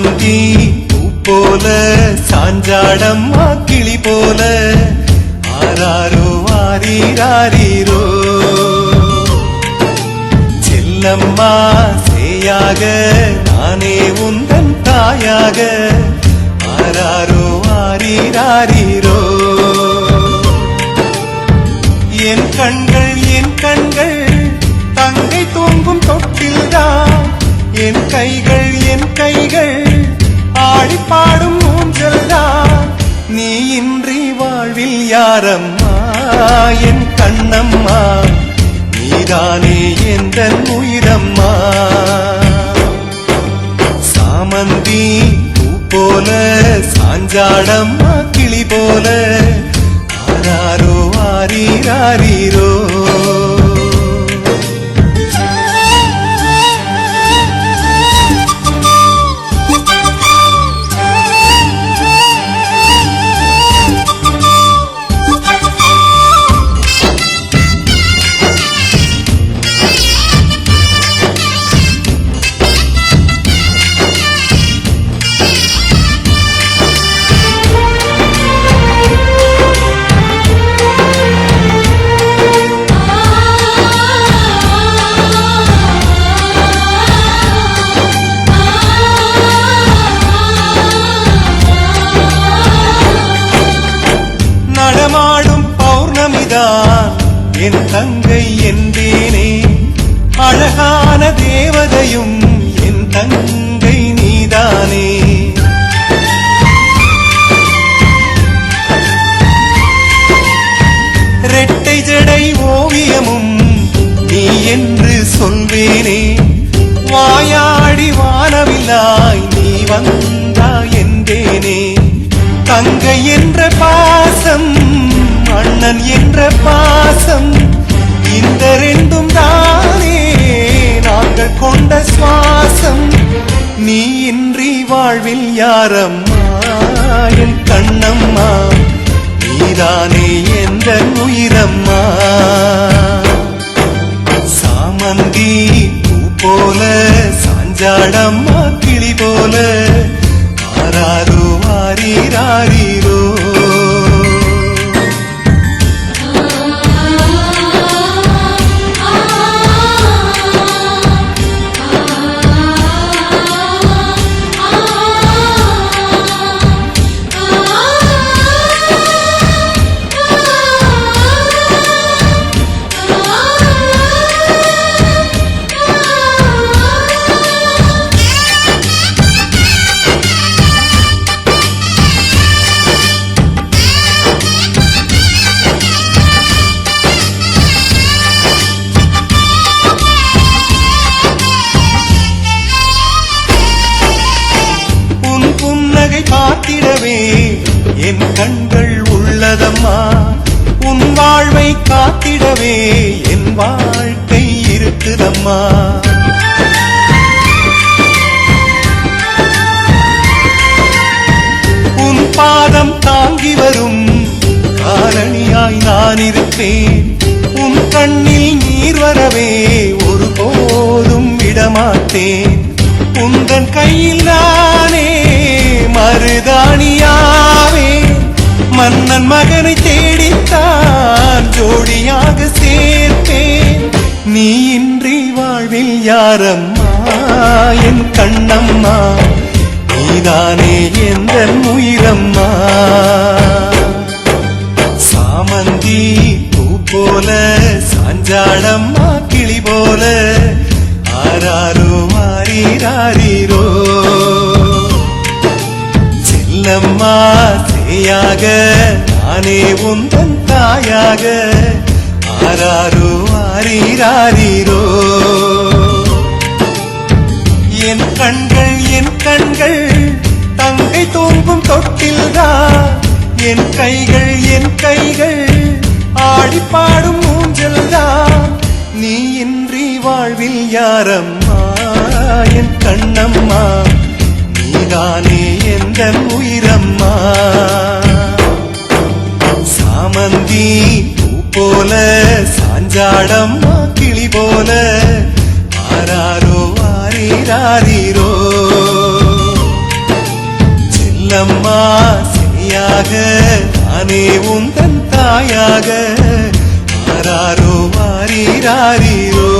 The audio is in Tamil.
சாமந்தி பூ போல சாஞ்சாடம்மா கிளி போல ஆராரோ ஆரீராரீரோ செல்லம்மா சேயாக நானே உந்தன் தாயாக ஆராரோ ஆரீராரீரோ என் கண்கள் தங்கை தூங்கும் தொட்டில்தான் என் கைகள் ஆடி பாடும் ஊஞ்சல்தான் நீ இன்றி வாழ்வில் யாரம்மா என் கண்ணம்மா நீதானே எந்தன் உயிரம்மா சாமந்தி பூ போல சாஞ்சாடம்மா கிளி போல ஆராரோ ஆரீராரீரோ என் தங்கை என்றேனே அழகான தேவதையும் என் தங்கை நீதானே ரெட்டை ஜடை ஓவியமும் நீ என்று சொல்வேனே வாயாடி வானவில்லாய் நீ வந்தாய் என்றேனே தங்கை என்ற பாசம் அண்ணன் என்ற பாசம் இந்த ரெண்டும் தானே நாங்கள் கொண்ட சுவாசம் நீ இன்றி வாழ்வில் யாரம்மா என் கண்ணம்மா நீதானே எந்த உயிரம்மா சாமந்தி பூ போல சாஞ்சாடம்மா கிளி போல ஆராரோ ஆரீராரீரோ காத்திடவே என் கண்கள் உள்ளதம்மா உன் வாழ்வை காத்திடவே என் வாழ்க்கை இருக்குதம்மா உன் பாதம் தாங்கி வரும் காரணியாய் நான் இருப்பேன் உன் கண்ணில் நீர் வரவே ஒருபோதும் விடமாட்டேன் உந்தன் கையில் நானே மருதாணியாவே மன்னன் மகனை தேடித்தான் ஜோடியாக சேர்ப்பேன் நீ இன்றி வாழ்வில் யாரம்மா என் கண்ணம்மா நீதானே எந்த உயிரம்மா சாமந்தி பூ போல சாஞ்சாடம்மா கிளி போல ஆராரோ ஆரீராரீரோ செல்லம்மா சேயாக நானே உந்தன் தாயாக ஆராரோ ஆரீராரீரோ என் கண்கள் தங்கை தூங்கும் தொட்டில்தான் என் கைகள் ஆடி பாடும் ஊஞ்சல்தான் நீ இன்றி வாழ்வில் யாரம்மா என் கண்ணம்மா நீதானே எந்த உயிரம்மா சாமந்தி பூ போல சாஞ்சாடம்மா கிளி போல ஆராரோ ஆரீராரீரோ சொல்லம்மா செய்யாக நானே உந்தன் தாயாக ஆராரோ வாரீராரீரோ